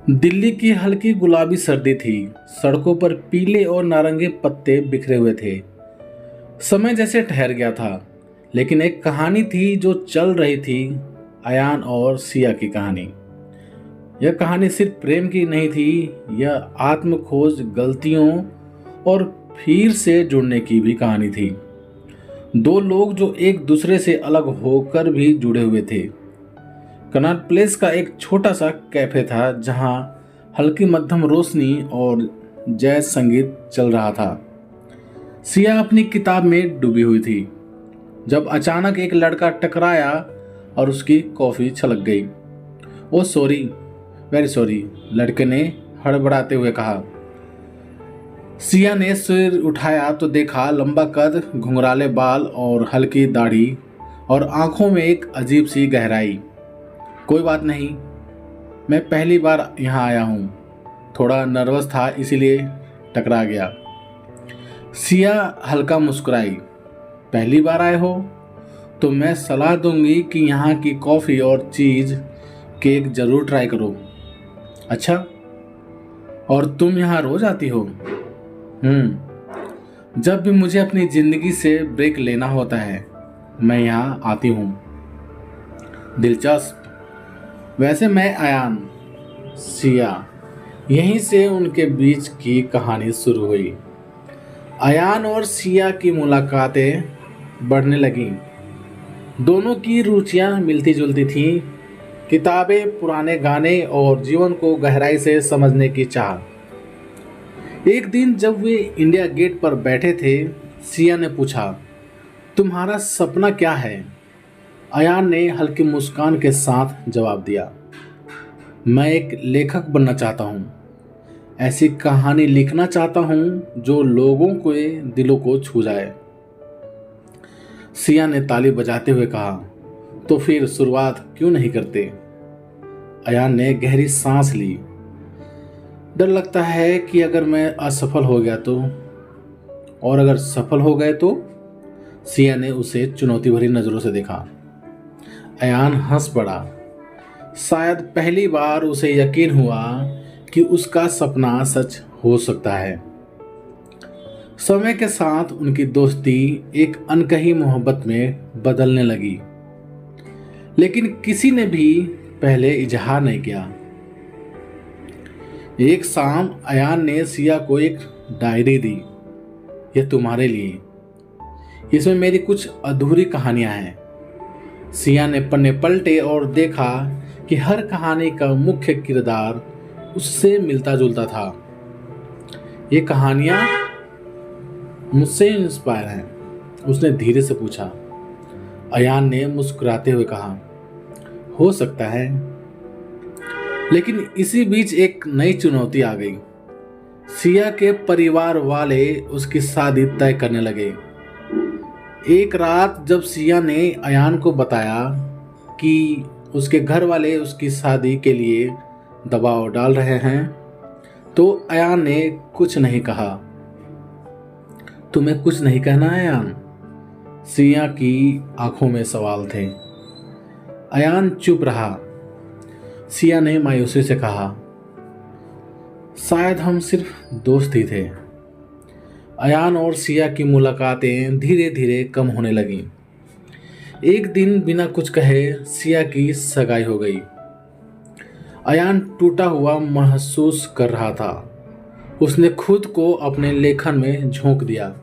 दिल्ली की हल्की गुलाबी सर्दी थी। सड़कों पर पीले और नारंगी पत्ते बिखरे हुए थे। समय जैसे ठहर गया था, लेकिन एक कहानी थी जो चल रही थी। अयान और सिया की कहानी। यह कहानी सिर्फ प्रेम की नहीं थी, यह आत्म खोज, गलतियों और फिर से जुड़ने की भी कहानी थी। दो लोग जो एक दूसरे से अलग होकर भी जुड़े हुए थे। कनॉट प्लेस का एक छोटा सा कैफे था जहां हल्की मध्यम रोशनी और जैज संगीत चल रहा था। सिया अपनी किताब में डूबी हुई थी जब अचानक एक लड़का टकराया और उसकी कॉफी छलक गई। ओ सॉरी, वेरी सॉरी, लड़के ने हड़बड़ाते हुए कहा। सिया ने सिर उठाया तो देखा लंबा कद, घुंघराले बाल और हल्की दाढ़ी और आंखों में एक अजीब सी गहराई। कोई बात नहीं, मैं पहली बार यहाँ आया हूँ, थोड़ा नर्वस था इसीलिए टकरा गया। सिया हल्का मुस्कुराई। पहली बार आए हो तो मैं सलाह दूंगी कि यहाँ की कॉफ़ी और चीज़ केक ज़रूर ट्राई करो। अच्छा, और तुम यहाँ रोज़ आती हो? जब भी मुझे अपनी ज़िंदगी से ब्रेक लेना होता है मैं यहाँ आती हूँ। दिलचस्प। वैसे मैं अयान, सिया। यहीं से उनके बीच की कहानी शुरू हुई। अयान और सिया की मुलाकातें बढ़ने लगीं। दोनों की रुचियां मिलती जुलती थीं। किताबें, पुराने गाने और जीवन को गहराई से समझने की चाह। एक दिन जब वे इंडिया गेट पर बैठे थे, सिया ने पूछा, तुम्हारा सपना क्या है? अयान ने हल्की मुस्कान के साथ जवाब दिया, मैं एक लेखक बनना चाहता हूँ। ऐसी कहानी लिखना चाहता हूँ जो लोगों के दिलों को छू जाए। सिया ने ताली बजाते हुए कहा, तो फिर शुरुआत क्यों नहीं करते? अयान ने गहरी सांस ली। डर लगता है कि अगर मैं असफल हो गया तो, और अगर सफल हो गए तो? सिया ने उसे चुनौती भरी नजरों से देखा। अयान हंस पड़ा। शायद पहली बार उसे यकीन हुआ कि उसका सपना सच हो सकता है। समय के साथ उनकी दोस्ती एक अनकही मोहब्बत में बदलने लगी, लेकिन किसी ने भी पहले इजहार नहीं किया। एक शाम अयान ने सिया को एक डायरी दी। यह तुम्हारे लिए, इसमें मेरी कुछ अधूरी कहानियां हैं। सिया ने पन्ने पलटे और देखा कि हर कहानी का मुख्य किरदार उससे मिलता जुलता था। ये कहानियां मुझसे इंस्पायर हैं, उसने धीरे से पूछा। अयान ने मुस्कुराते हुए कहा, हो सकता है। लेकिन इसी बीच एक नई चुनौती आ गई। सिया के परिवार वाले उसकी शादी तय करने लगे। एक रात जब सिया ने अयान को बताया कि उसके घर वाले उसकी शादी के लिए दबाव डाल रहे हैं, तो अयान ने कुछ नहीं कहा। तुम्हें कुछ नहीं कहना है अयान? सिया की आंखों में सवाल थे। अयान चुप रहा। सिया ने मायूसी से कहा, शायद हम सिर्फ दोस्त ही थे। अयान और सिया की मुलाकातें धीरे धीरे कम होने लगीं। एक दिन बिना कुछ कहे सिया की सगाई हो गई। अयान टूटा हुआ महसूस कर रहा था। उसने खुद को अपने लेखन में झोंक दिया।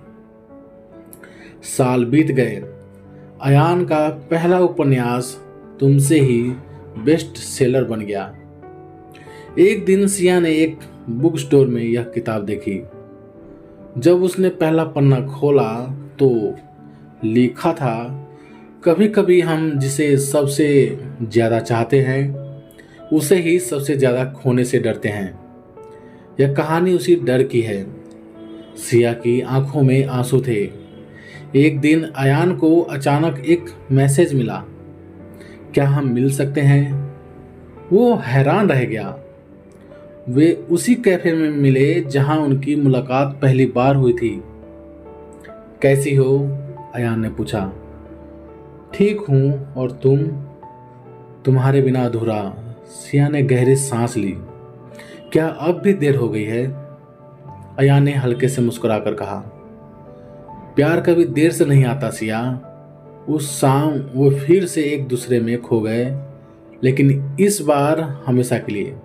साल बीत गए। अयान का पहला उपन्यास तुमसे ही बेस्ट सेलर बन गया। एक दिन सिया ने एक बुक स्टोर में यह किताब देखी। जब उसने पहला पन्ना खोला तो लिखा था, कभी कभी हम जिसे सबसे ज़्यादा चाहते हैं उसे ही सबसे ज़्यादा खोने से डरते हैं। यह कहानी उसी डर की है। सिया की आंखों में आंसू थे। एक दिन अयान को अचानक एक मैसेज मिला, क्या हम मिल सकते हैं? वो हैरान रह गया। वे उसी कैफे में मिले जहां उनकी मुलाकात पहली बार हुई थी। कैसी हो? अयान ने पूछा। ठीक हूँ, और तुम? तुम्हारे बिना अधूरा। सिया ने गहरी सांस ली। क्या अब भी देर हो गई है? अया ने हल्के से मुस्कुराकर कहा। प्यार कभी देर से नहीं आता सिया। उस शाम वो फिर से एक दूसरे में खो गए, लेकिन इस बार हमेशा के लिए।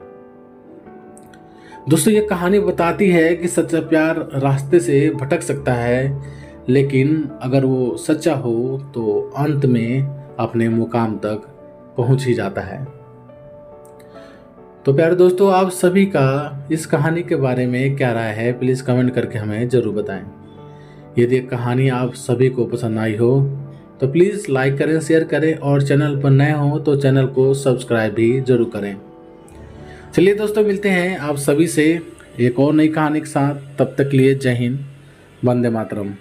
दोस्तों, ये कहानी बताती है कि सच्चा प्यार रास्ते से भटक सकता है, लेकिन अगर वो सच्चा हो तो अंत में अपने मुकाम तक पहुंच ही जाता है। तो प्यारे दोस्तों, आप सभी का इस कहानी के बारे में क्या राय है, प्लीज़ कमेंट करके हमें ज़रूर बताएं। यदि कहानी आप सभी को पसंद आई हो तो प्लीज़ लाइक करें, शेयर करें और चैनल पर नए हो तो चैनल को सब्सक्राइब भी जरूर करें। चलिए दोस्तों, मिलते हैं आप सभी से एक और नई कहानी के साथ। तब तक के लिए जय हिंद, वंदे मातरम।